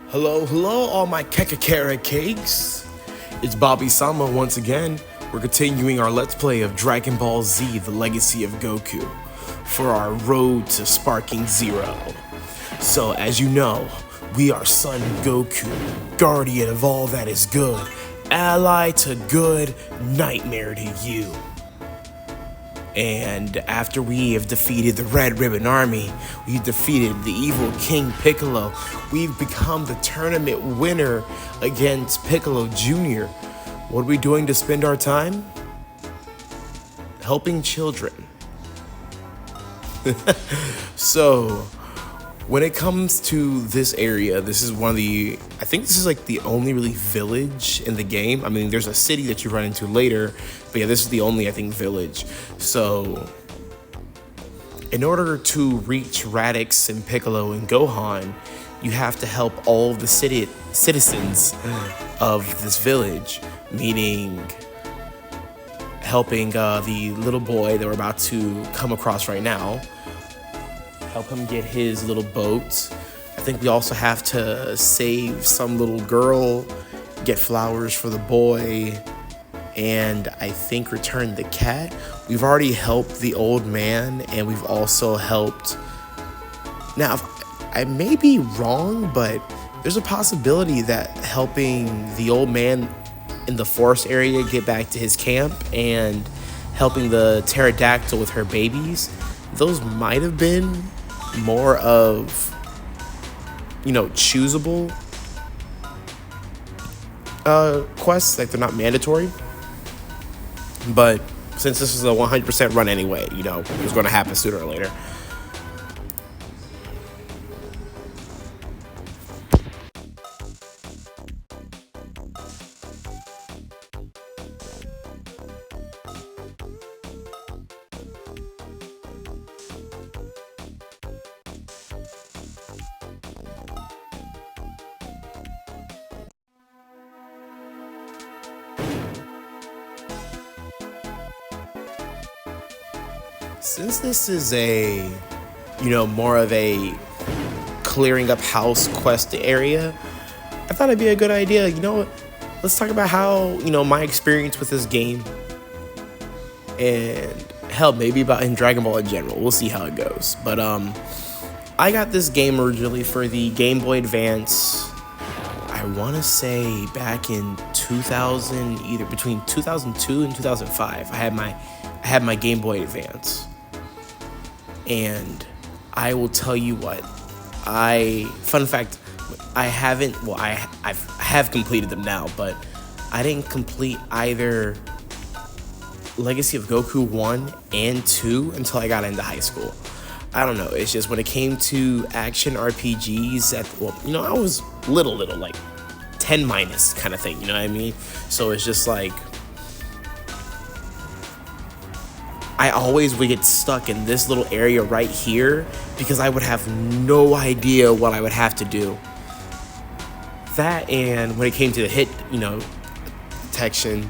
Hello, all my Kekakara cakes. It's Bobby Sama once again. We're continuing our Let's Play of Dragonballz Z, The Legacy of Goku, for our road to Sparking Zero. So, as you know, we are Son Goku, guardian of all that is good, ally to good, nightmare to you. And after we have defeated the Red Ribbon Army, we've defeated the evil King Piccolo, we've become the tournament winner against Piccolo Jr. What are we doing to spend our time? Helping children. So, when it comes to this area, this is one of the, I think this is like the only really village in the game. I mean, there's a city that you run into later, but yeah, this is the only, I think, village. So, in order to reach Radix and Piccolo and Gohan, you have to help all of the citizens of this village, meaning helping the little boy that we're about to come across right now, help him get his little boat. I think we also have to save some little girl, get flowers for the boy, and I think return the cat. We've already helped the old man, and we've also helped... Now, I may be wrong, but there's a possibility that helping the old man in the forest area get back to his camp and helping the pterodactyl with her babies, those might have been more of, you know, choosable quests, like they're not mandatory. But since this is a 100% run anyway, you know, it was going to happen sooner or later. Since this is a, you know, more of a clearing up house quest area, I thought it'd be a good idea. You know what? Let's talk about how, you know, my experience with this game, and hell, maybe about in Dragon Ball in general. We'll see how it goes. But I got this game originally for the Game Boy Advance. I want to say back in 2000, either between 2002 and 2005. I had my Game Boy Advance. And I will tell you what, fun fact, I have completed them now, but I didn't complete either Legacy of Goku 1 and 2 until I got into high school. I don't know, it's just when it came to action RPGs, you know, I was little, like 10 minus kind of thing, you know what I mean? So it's just like, I always would get stuck in this little area right here because I would have no idea what I would have to do. That, and when it came to the hit, you know, detection,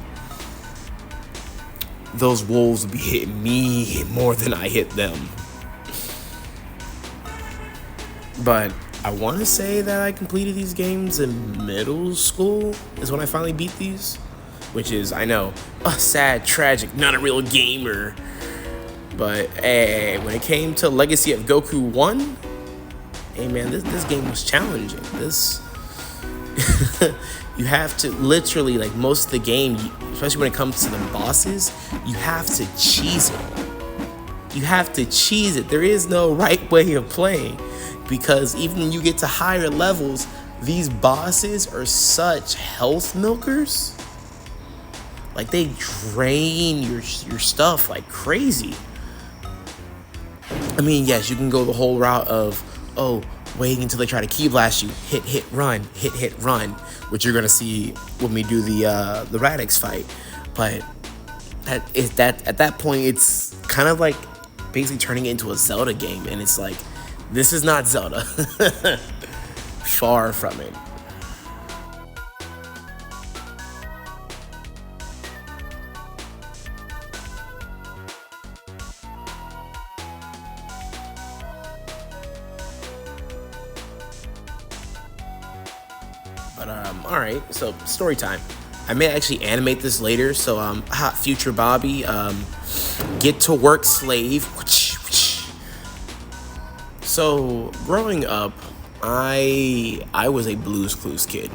those wolves would be hitting me more than I hit them. But I want to say that I completed these games in middle school is when I finally beat these, which is, I know, sad, tragic, not a real gamer. But hey, when it came to Legacy of Goku 1, hey man, this game was challenging. This you have to literally, like most of the game, especially when it comes to the bosses, you have to cheese it. You have to cheese it. There is no right way of playing, because even when you get to higher levels, these bosses are such health milkers. Like, they drain your stuff like crazy. I mean, yes, you can go the whole route of, waiting until they try to ki blast you, hit, run, hit, run, which you're gonna see when we do the Radix fight. But at that point, it's kind of like basically turning it into a Zelda game, and it's like, this is not Zelda. Far from it. But all right. So story time. I may actually animate this later. So hot future Bobby, get to work, slave. So growing up, I was a Blue's Clues kid.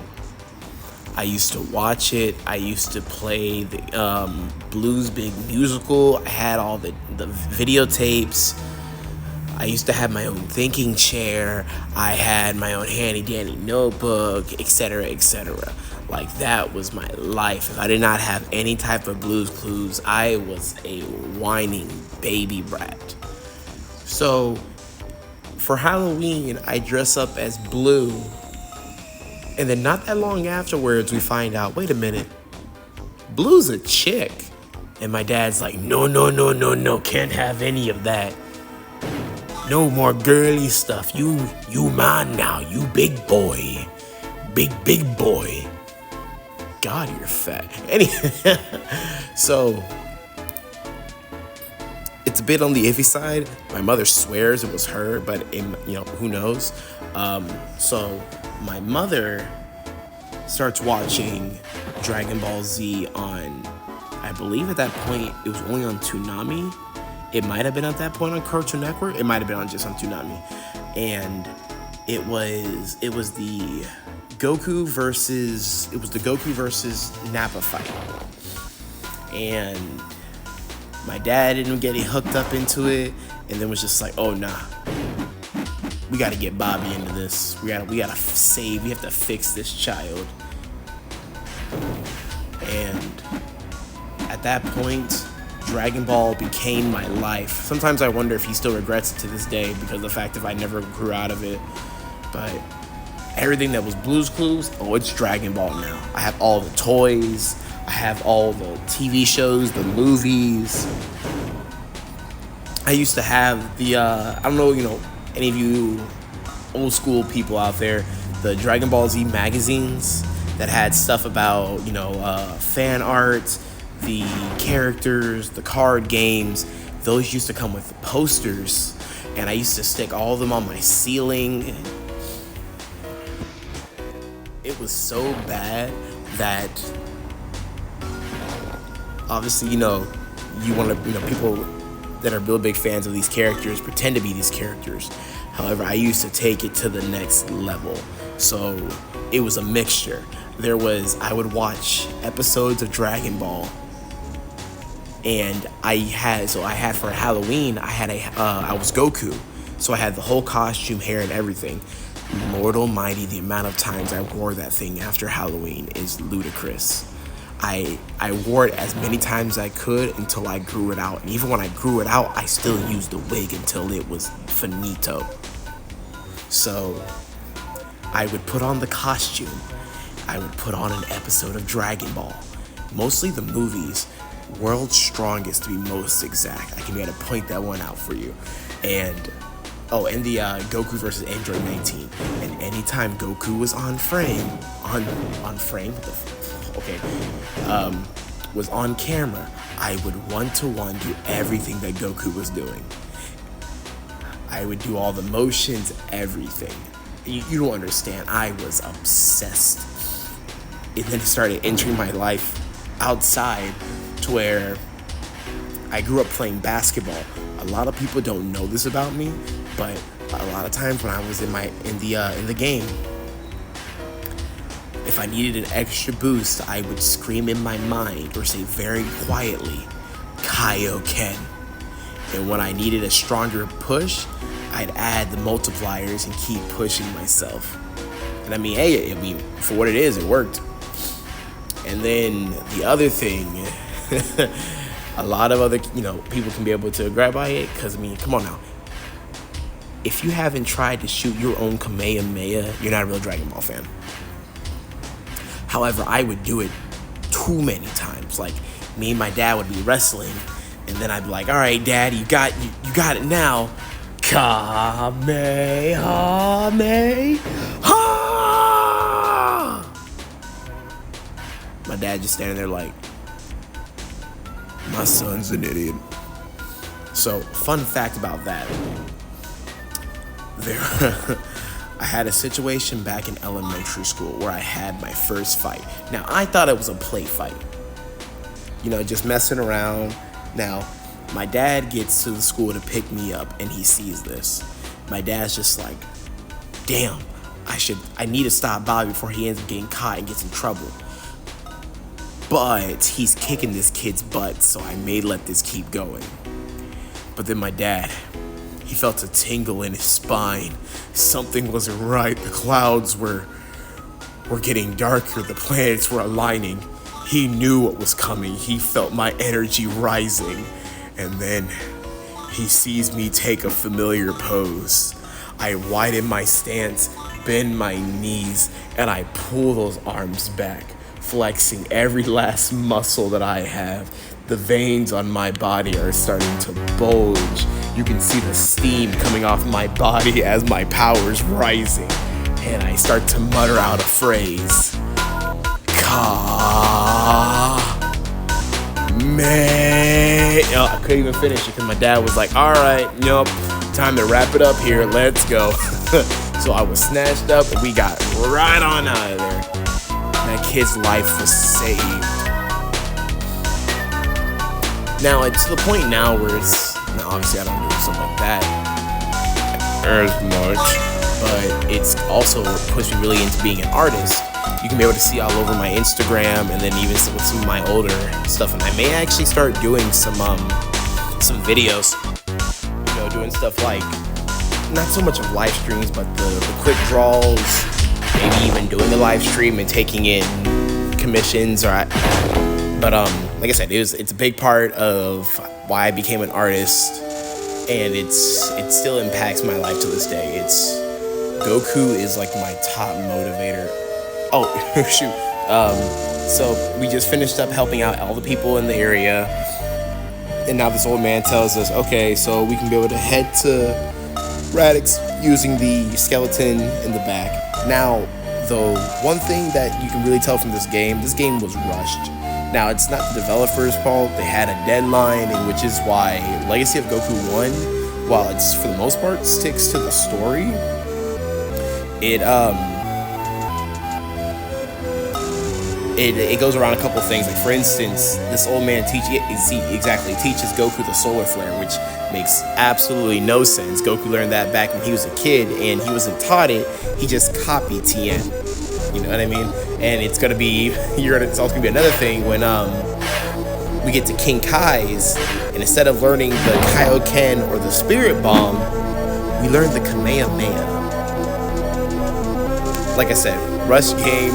I used to watch it. I used to play the Blues Big Musical. I had all the videotapes. I used to have my own thinking chair. I had my own handy dandy notebook, etc., etc. Like, that was my life. If I did not have any type of Blues Clues, I was a whining baby brat. So for Halloween, I dress up as Blue. And then not that long afterwards, we find out, wait a minute, Blue's a chick. And my dad's like, no, can't have any of that. No more girly stuff. You mine now. You big boy. Big boy. God, you're fat. Anyway, so it's a bit on the iffy side. My mother swears it was her, but who knows? So my mother starts watching Dragonballz Z on, I believe at that point it was only on Toonami. It might have been at that point on Cartoon Network. It might have been on Toonami. And it was the Goku versus Nappa fight. And my dad ended up getting hooked up into it, and then was just like, oh nah, we gotta get Bobby into this. We gotta save, we have to fix this child. And at that point, Dragon Ball became my life. Sometimes I wonder if he still regrets it to this day because of the fact that I never grew out of it. But everything that was Blue's Clues, it's Dragon Ball now. I have all the toys. I have all the TV shows, the movies. I used to have the, I don't know, any of you old school people out there, the Dragon Ball Z magazines that had stuff about, fan art, the characters, the card games. Those used to come with the posters, and I used to stick all of them on my ceiling. It was so bad that obviously, you want to, people that are real big fans of these characters pretend to be these characters. However, I used to take it to the next level. So it was a mixture. I would watch episodes of Dragon Ball. And I had for Halloween, I was Goku. So I had the whole costume, hair, and everything. Lord almighty, the amount of times I wore that thing after Halloween is ludicrous. I wore it as many times as I could until I grew it out. And even when I grew it out, I still used the wig until it was finito. So I would put on the costume. I would put on an episode of Dragon Ball. Mostly the movies. World's Strongest, to be most exact. I can be able to point that one out for you. And the Goku versus Android 19. And anytime Goku was on frame, was on camera, I would one-to-one do everything that Goku was doing. I would do all the motions, everything. You don't understand. I was obsessed. And then it started entering my life outside to where I grew up playing basketball. A lot of people don't know this about me, but a lot of times when I was in the game, if I needed an extra boost, I would scream in my mind or say very quietly, Kaioken. And when I needed a stronger push, I'd add the multipliers and keep pushing myself. And for what it is, it worked. And then the other thing, a lot of other, people can be able to grab by it, because, come on now. If you haven't tried to shoot your own Kamehameha, you're not a real Dragon Ball fan. However, I would do it too many times. Like, me and my dad would be wrestling, and then I'd be like, all right, Dad, you got it now. Kamehameha! My dad just standing there like, my son's an idiot. So, fun fact about that. I had a situation back in elementary school where I had my first fight. Now, I thought it was a play fight. Just messing around. Now, my dad gets to the school to pick me up, and he sees this. My dad's just like, damn, I need to stop Bobby before he ends up getting caught and gets in trouble. But he's kicking this kid's butt, so I may let this keep going. But then my dad, he felt a tingle in his spine. Something wasn't right. The clouds were getting darker. The planets were aligning. He knew what was coming. He felt my energy rising. And then he sees me take a familiar pose. I widen my stance, bend my knees, and I pull those arms back, flexing every last muscle that I have. The veins on my body are starting to bulge. You can see the steam coming off my body as my power's rising. And I start to mutter out a phrase. I couldn't even finish it because my dad was like, all right, time to wrap it up here. Let's go. So I was snatched up and we got right on out of there. That kid's life was saved. Now, it's to the point now where obviously I don't do something like that as much, but it's also pushed me really into being an artist. You can be able to see all over my Instagram, and then even with some of my older stuff. And I may actually start doing some videos, doing stuff like not so much of live streams, but the quick draws. Maybe even doing a live stream and taking in commissions. But like I said, it's a big part of why I became an artist, and it still impacts my life to this day. Goku is like my top motivator. Oh, shoot. So we just finished up helping out all the people in the area. And now this old man tells us, okay, so we can be able to head to Radix using the skeleton in the back. Now, the one thing that you can really tell from this game was rushed. Now, it's not the developers' fault. They had a deadline, and which is why Legacy of Goku 1, while it's for the most part sticks to the story, it goes around a couple things. Like, for instance, this old man teaches Goku the solar flare, which makes absolutely no sense. Goku learned that back when he was a kid, and he wasn't taught it. He just copied Tien. You know what I mean? And it's also gonna be another thing when we get to King Kai's, and instead of learning the Kaioken or the Spirit Bomb, we learn the Kamehameha. Like I said, rush game.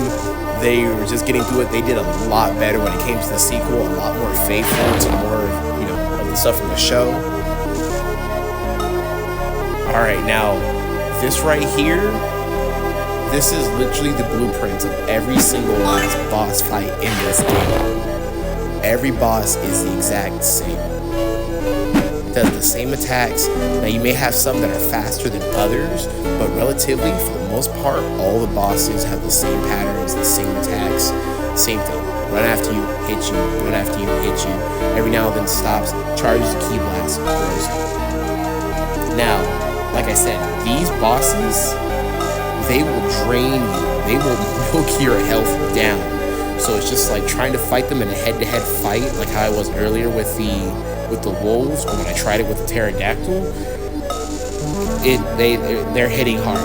They were just getting through it. They did a lot better when it came to the sequel, a lot more faithful to more, of the stuff from the show. All right, now, this right here, this is literally the blueprint of every single last boss fight in this game. Every boss is the exact same. It does the same attacks. Now, you may have some that are faster than others, but relatively, for the most part, all the bosses have the same patterns, the same attacks, same thing. Run after you, hit you, run after you, hit you. Every now and then stops, charges the ki blast, throws it. Now, like I said, these bosses, they will drain you. They will milk your health down. So it's just like trying to fight them in a head-to-head fight, like how I was earlier with the wolves, or when I tried it with the pterodactyl. They're hitting hard.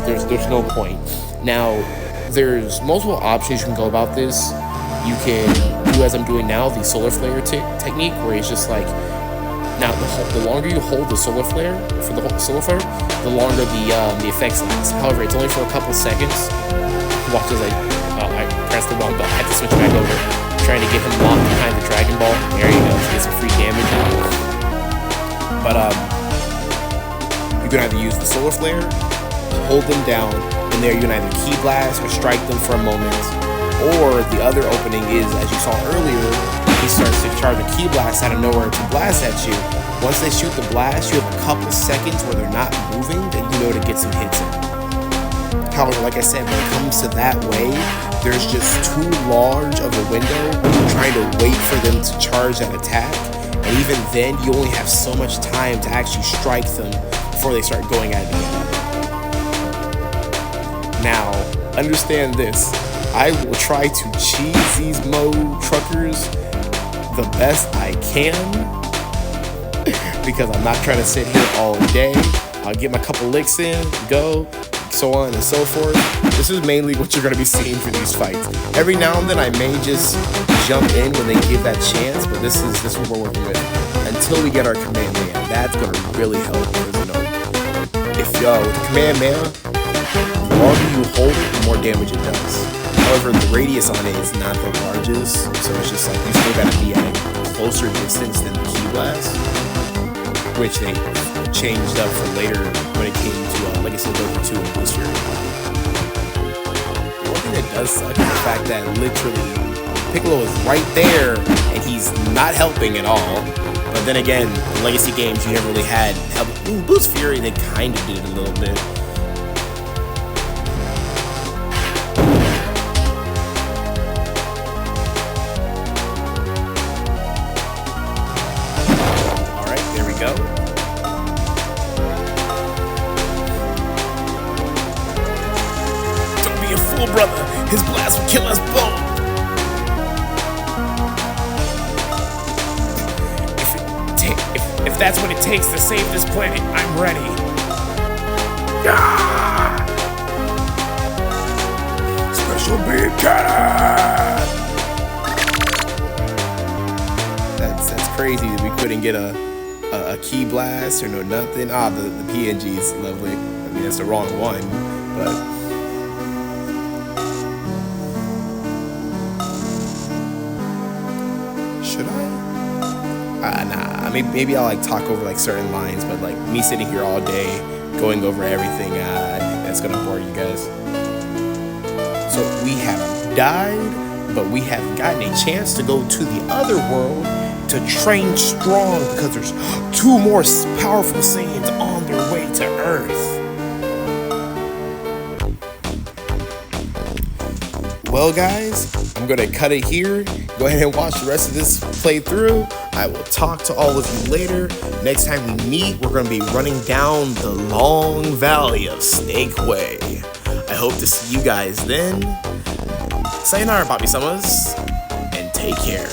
There's no point. Now, there's multiple options you can go about this. You can do, as I'm doing now, the solar flare technique, where it's just like, now the longer you hold the solar flare, the longer the effects last. However, it's only for a couple seconds. Watch as I pressed the wrong button. I had to switch back over, trying to get him locked behind the Dragonball. There you go, to get some free damage. But you can either use the solar flare, hold them down, and there you can either ki blast or strike them for a moment. Or the other opening is, as you saw earlier, he starts to charge a ki blast out of nowhere to blast at you. Once they shoot the blast, you have a couple seconds where they're not moving, then you know to get some hits in. However, like I said, when it comes to that way, there's just too large of a window trying to wait for them to charge that attack. And even then, you only have so much time to actually strike them before they start going at it. Now, understand this. I will try to cheese these Mo truckers the best I can because I'm not trying to sit here all day. I'll get my couple licks in, go, so on and so forth. This is mainly what you're going to be seeing for these fights. Every now and then I may just jump in when they give that chance, but this is what we're working with. Until we get our Kamehameha, that's going to really help because, you know, if with the Kamehameha, the longer you hold it, the more damage it does. However, the radius on it is not the largest, so it's just like you still got to be at a closer distance than the Ki Blast, which they changed up for later when it came to Legacy of Goku 2 and Boost Fury. The one thing that does suck is the fact that literally Piccolo is right there and he's not helping at all. But then again, in Legacy games you never really had help. In Boost Fury they kind of did it a little bit. Alright, there we go. Don't be a fool, brother. His blast will kill us both. If that's what it takes to save this planet, I'm ready. Ah! Special beam cannon! That's crazy that we couldn't get a Ki Blast or no nothing. Ah, the PNG is lovely. I mean, that's the wrong one, but... Should I? Nah, maybe I'll like talk over like certain lines, but like me sitting here all day going over everything, I think that's gonna bore you guys. So we have died, but we have gotten a chance to go to the other world to train strong because there's 2 more powerful Saiyans on their way to Earth. Well guys, I'm gonna cut it here. Go ahead and watch the rest of this playthrough. I will talk to all of you later. Next time we meet, we're gonna be running down the long valley of Snake Way. I hope to see you guys then. Sayonara, Bobby Summers, and take care.